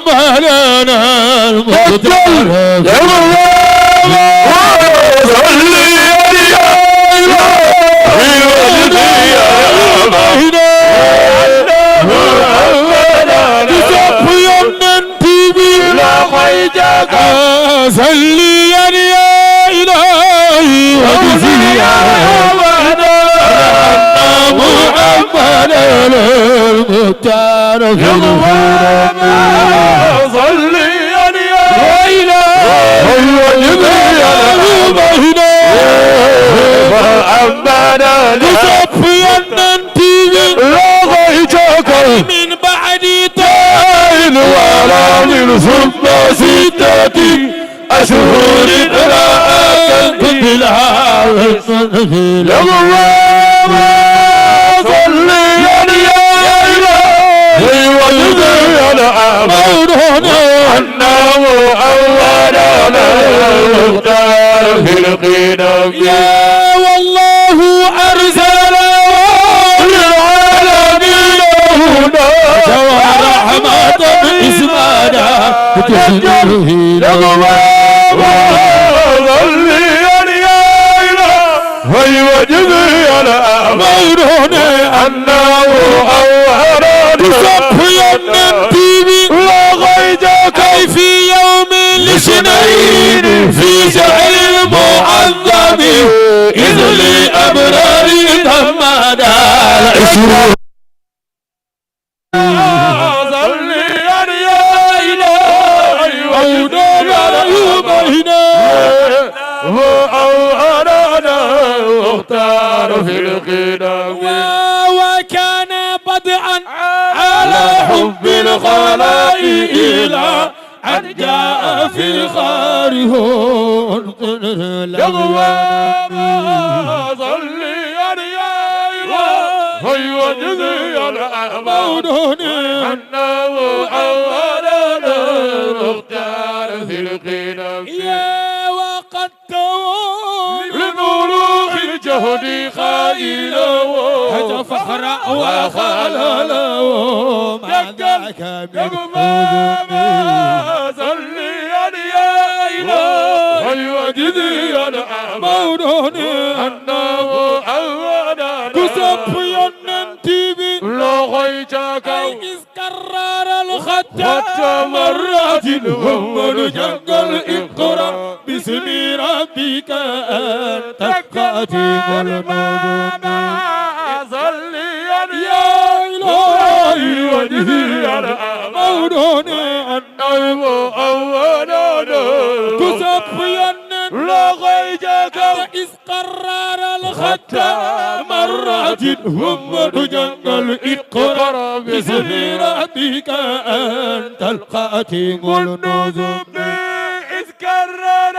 محمدنا المختار صلي يا إلهي وجزيا محمد المختار في الغرام صلي يا إلهي وجزيا محمد تصفيا ننتهي لغيتك من بعد طائل ولا من ثم ستة أشهر لا أكلت بالعافية لغوام صلي يا إلهي وجزي الأمانة أنه أولنا المختار في القدم يا والله أرسل للعالمين هدى ورحمة إسمانا تجده لغوام صلي يا إلهي وجزي الأمانة أنه أولنا تصفيا ننتبه لغيتك في يوم الاثنين في شهر المعظم إذ لأبرار تمنا العشرون صلي يا إلهي ودنا يومنا وأولنا مختار في القدم وكان بدءا على حب الخلائق إلى أن جاء في خاره لغوام صلي يا إلهي وجزي الأمانة أنه أولنا المختار في القدم وقد لنور الجهد خائلا فخر وخلله ما ذاك من صلي يا إلهي وجزي الأمانة أنه أولنا تصفيا ننتبه لغيتك إذ كرر الخط مرات هم جنجل اقرأ باسم ربك أنت خاتم المنام صلي يا إلهي وجزي الأمانة أنه أولنا تصفيا لغيتك إذ قرر الخط مرات هم جنجل اقرأ باسم ربك أنت الخاتم النظم إذ كرر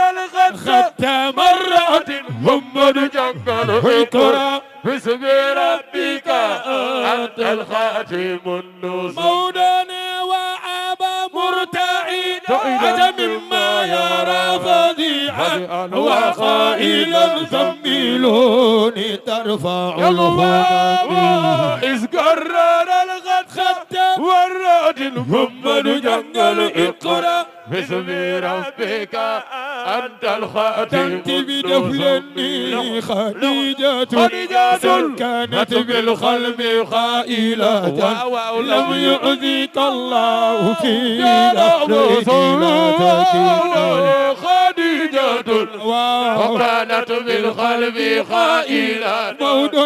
الخط مرات هم جنجل اقرأ باسم ربك أنت الخاتم النظم مولانا وأبا مرتعد عجب مما يرى فظيعا وخائلا زميلوني ترفع الغمام إذ قرر الخط والراجل هم جنجل اقرأ باسم ربك أنت الخاتم بدفلني خديجة كانت بالقلب خائلة لم يؤذيك الله في لحظتك خديجة وكانت بالقلب خائلة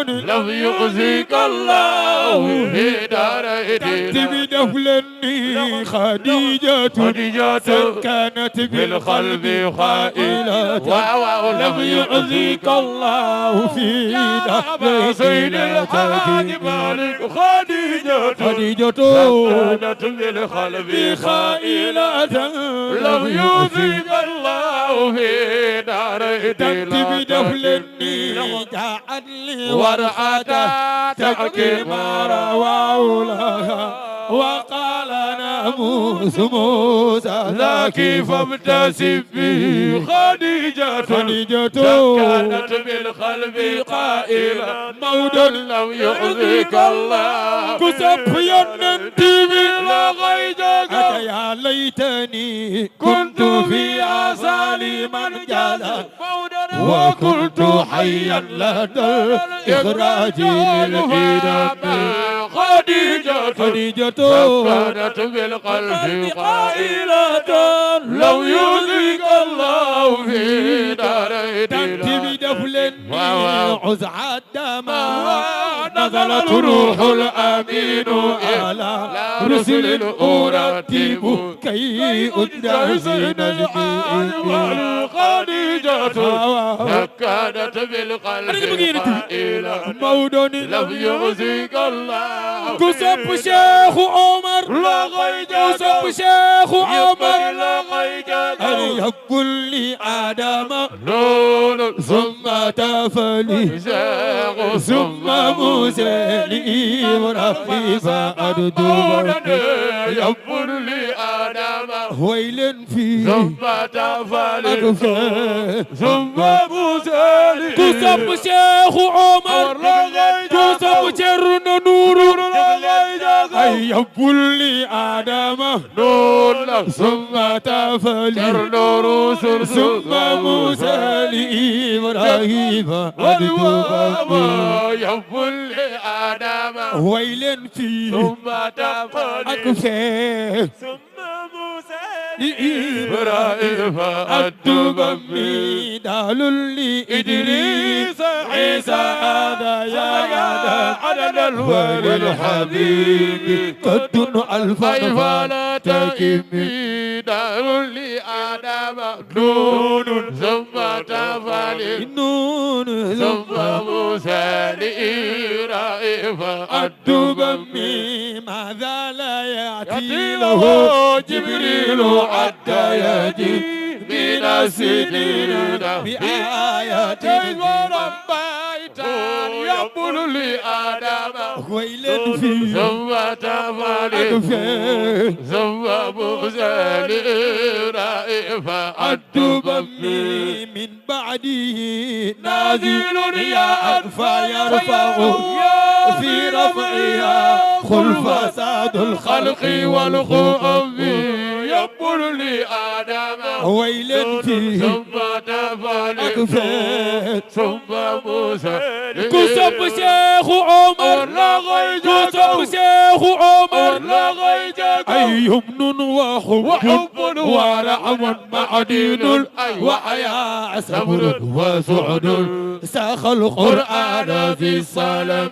لم يؤذيك الله في دارين بدفلني خديجة كانت بالقلب خائلة لم يؤذيك الله في دار سيد الحاج مالك خديجة كانت بالقلب خائلة لم يؤذيك الله في دار بدفلني جاءت لي ورقة تحكي ما رواه لها وقال ناموس موسى ذاك فابتسم به خديجة كانت بالقلب قائلة موت لم يؤذيك الله كسفيا ننتبه لغير ليتني كنت فيها سالما جالا وكنت حيا لدى الإخراج للإيرام خديجة كانت بالقلب قائلة لو يوزيك الله في دارين تأتي بدفل عزع الدماء نزلت روح الأمين على رسل أرتب كي أجهز نجمي خديجة كانت بالقلب قائلة لم يوزيك الله كسب شيخ عمر كسب شيخ عمر أن يقول لي آدم ثم تفلي ثم موسى لإبراهيم فأردوه يقول لي آدم ويل في ثم تفلي ثم موسى كسب شيخ عمر كسب جرن نور أي يقول لي آدم ثم تفلي ثم موسى لإبراهيم يقول لي آدم ويل في ثم تفلي ثم موسى لإبراهيم الدبمي دال لإدريس عيسى هذا يا عدد الوالي الحبيب قد الفلا تكمي دال لآدم نون ثم تفلي نون ثم موسى لإبراهيم الدبمي ماذا لا يأتي له جبريل حتى يأتي من السنين بآيات وربيتان يقول لي آدم ويل في ثم تفلي ثم موسى لإبراهيم الدبمي من بعده نازل يا أنفى يرفع في رفعها خلف ساد الخلق والخؤم يقول لي آدم ويل فيه ثم تفلي ثم موسى كسب شيخ عمر كسب شيخ عمر أي يمن وحب ورعم معدين وحياء صبر وسعد ساخ القرآن في السلام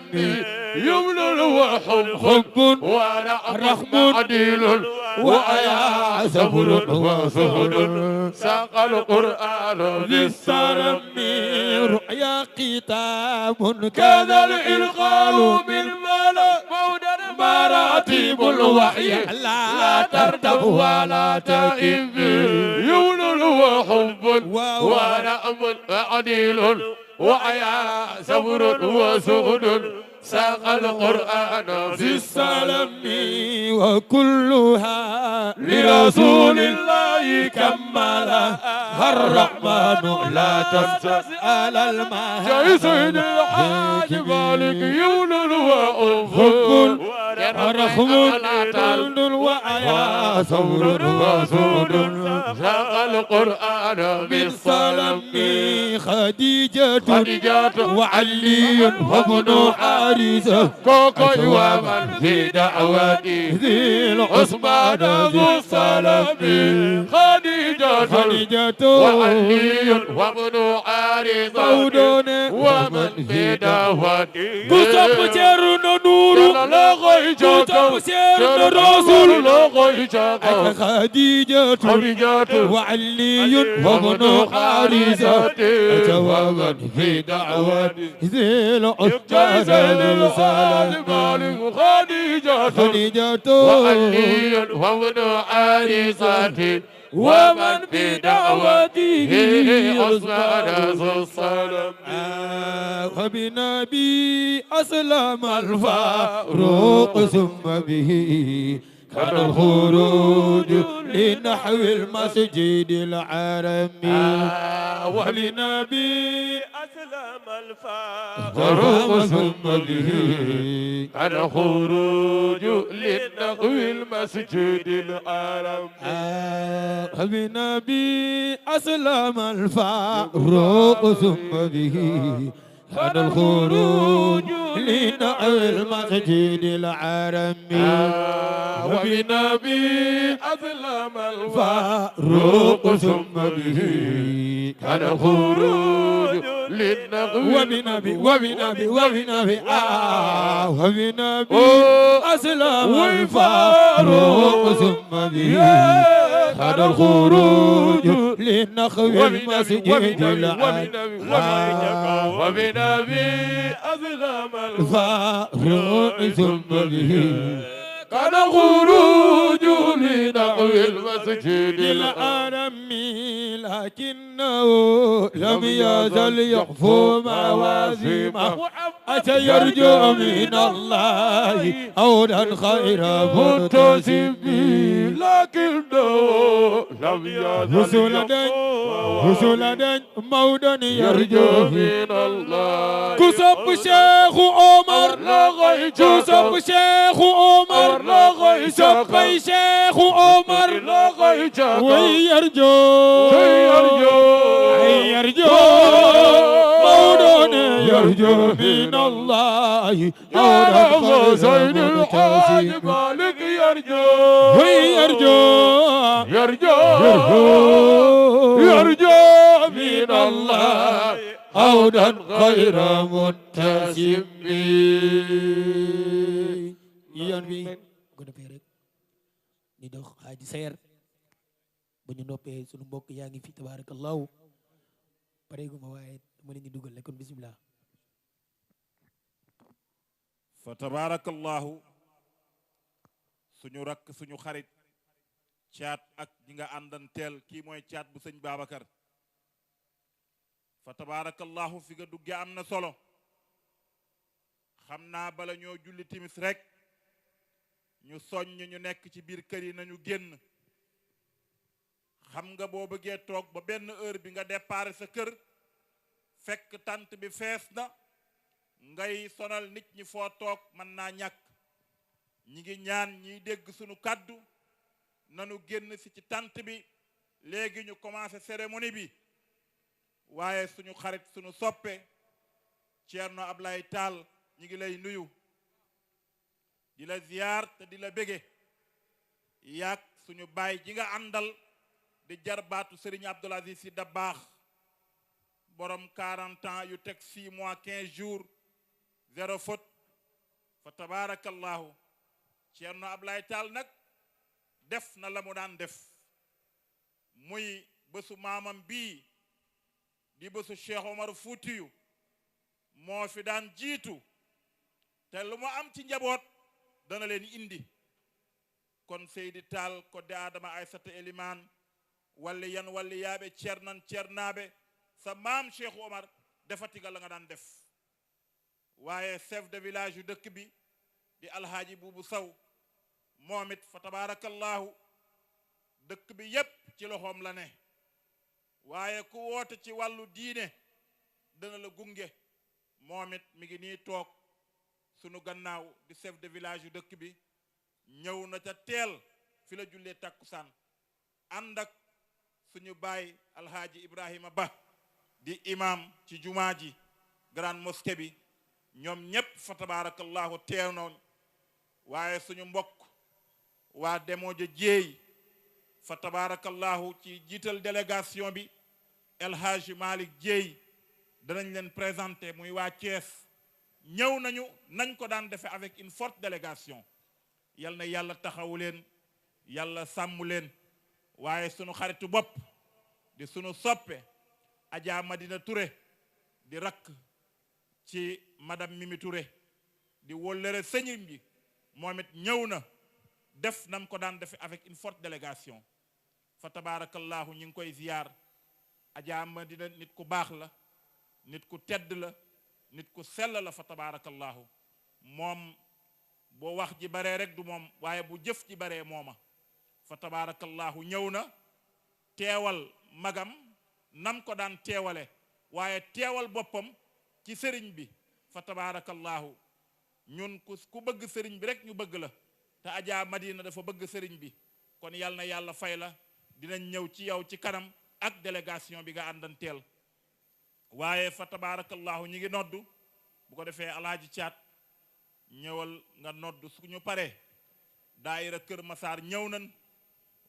يمن وحب ورحم عديل وحياء صبر وسعد ساق القرآن بالسلام رؤيا كتاب كذا الإلقاء بالملك مراتب الوحي لا ترتب ولا تئب يول وحب ونعم عديل وعيا صبر وسهد ساق القرآن في السلام وكلها لرسول الله كملها الرحمن لا تسأل المهاد جاي سيد الحاج مالك يولد وحب رحم وعيا صبر وسهد ساق القرآن بالسلام خديجة خديجة وعلي وابن حارثة كوكو ومن في دعوتي ذي العثمان ذو السلام خديجة وعلي وابن حارثة ومن في دعوتي كتب جرن نور كتب جرن رسول خديجة وعلي وابن حارثة جوابا في دعوة ذي العثمان خديجة وعلي وابن حارثة ومن بدعوته عثمان ذو السلام وبنبي أسلم الفاروق ثم به كان الخروج لنحو المسجد الحرام ولنبي أسلم الفاروق ثم به كان خروج للنقو المسجد الحرام بنبي أسلم الفاروق ثم به كان الخروج لنحو المسجد الحرام وبنبي أسلم الفاروق ثم به كان الخروج للنقو وبنبي أسلم الفاروق ثم به كان الخروج للنخو المسجد الحرام وبنبي أسلم الفاروق ثم به كان الخروج لنحو المسجد الحرام لكنه لم يزل يخفو مواسمه أتى يرجو من الله عودا خير منتسب لكنه لم يزل رسلا مودا يرجو من الله كسب شيخ عمر لا غير كسب شيخ عمر لا غير كسب شيخ عمر لا غير ويرجو يرجو مودا يرجو من الله يا زين الحاج مالك يرجو من الله عودا غير منتسب yoon bi ko defee rek ñu dox Haji Sayer bu ñu noppee sunu mbokk yaa ngi fi tabarakallahu pareegu ma waaye dama leen di dugal rek kon bismillah fa tabarakallahu suñu rakk suñu xarit caat ak ñi nga àndanteel kii mooy caat bu sëñ Babacar fa tabarakallahu fi nga dugge am na solo xam naa bala ñoo julli timis rek ñu soññ ñu nekk ci biir kër yi nañu génn xam nga boo bëggee toog ba benn heure bi nga départ sa kër fekk tant bi fees na ngay sonal nit ñi foo toog mën naa ñàkk ñi ngi ñaan ñiy dégg sunu kàddu nanu génn si ci tant bi léegi ñu commencé cérémonie bi waaye suñu xarit suñu soppe Ceerno Ablaye Tall ñi ngi lay nuyu di la ziyaar te di la bége yaag suñu baay ji nga àndal di jarbaatu Serigne Abdoul Aziz Sy Dabakh borom 40 ans yu teg 6 mois 15 jours 0 faute fa tabarakallahu Ceerno Ablaye Tall nag def na la mu daan def muy bésu maamam bii di bésu Cheikh Omar Foutiyou moo fi daan jiitu te lu mu am ci njaboot dana leen indi kon Seydi Tall kodde Adama Aysata Eliman walli yan walli yaaɓe ceernan ceernaaɓe sa maam Cheikh Omar defatiga la nga daan def waaye chef de village yu dëkk bi di alhaaji Buubu Saw moom it fa tabarakallahu dëkk bi yépp ci loxoom la ne waaye ku woote ci wàllu diine dana la gunge moom it mi ngi nii toog sunu gannaaw di chef de village yu dëkk bi ñëw na ca teel fi la jullee takkusaan ànd ak suñu baay alhaaji Ibrahima Ba di imam ci jumaa ji grande mosquée bi ñoom ñépp fa tabarakallahu teew noon waaye suñu mbokk waa Demooja Jéey fa tabarakallahu ci jiital délégation bi El Hadji Malick Jéey danañ leen présenter muy waa Thiès ñëw nañu nañ ko daan defee avec une forte délégation yal na yàlla taxawu leen yàlla sàmm leen waaye sunu xaritu bopp di sunu soppe Adja Madina Touré di rakk ci madame Mimi Touré di wóllëre sëñim bi moom it ñëw na def nam ko daan defe avec une forte délégation fa tabarakallahu ñi ngi koy ziyaar Adja Madina nit ku baax la nit ku tedd la nit ku sell la fa tabarakallahu moom boo wax ji baree rek du moom waaye bu jëf ji baree mooma fa tabarakallahu ñëw na teewal magam nam ko daan teewale waaye teewal boppam ci sëriñ bi fa tabarakallahu ñun ku bëgg sëriñ bi rek ñu bëgg la te Adja Madina dafa bëgg sëriñ bi kon yal na yàlla fay la dinañ ñëw ci yow ci kanam ak délégation bi nga àndanteel waaye fa tabarakallahu ñi ngi noddu bu ko defee alaaji caat ñëwal nga noddu suñu paree daayira Kër Masaar ñëw nañ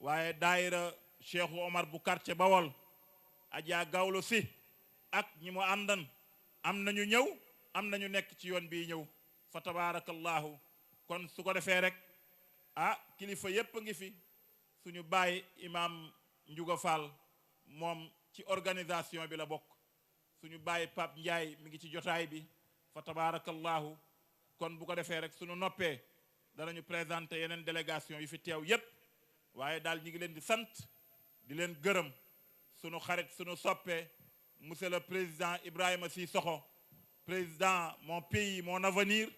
waaye daayira Cheikh Omar bu quartier Bawol Adja Gawlo si ak ñi mu àndan am nañu ñëw am nañu nekk ci yoon bii ñëw fa tabarakallahu kon su ko defee rek kilifa yépp a ngi fi suñu baay imam Njuga Fall moom ci organisation bi la bokk suñu baay Pape Ndiaye mi ngi ci jotaay bi fa tabarakallahu kon bu ko defee rek suñu noppee danañu présenter yeneen délégation yu fi teew yépp waaye daal ñi ngi leen di sant di leen gërëm suñu xarit suñu soppee monsieur le président Ibrahima Sissoko président mon pays mon avenir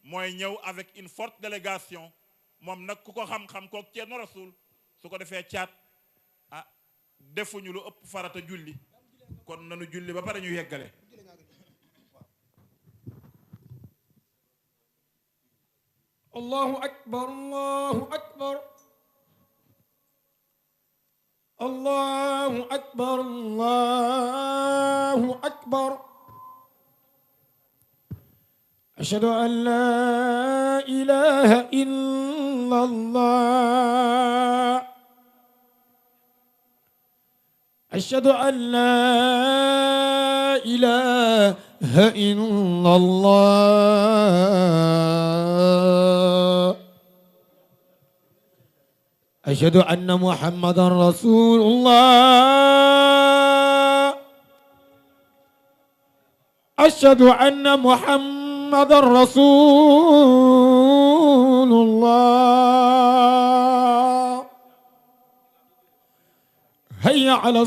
mooy ñëw avec une forte délégation moom nag ku ko xam-xam kook Ceerno Rasul su ko defee caat defuñu lu ëpp farata julli kon nanu julli ba pare ñu yeggale allahu akbar allahu akbar allahu akbar allahu akbar ashhadu an la ilaha illa allah أشهد أن لا إله إلا الله أشهد أن محمدا رسول الله أشهد أن محمدا رسول الله هيا على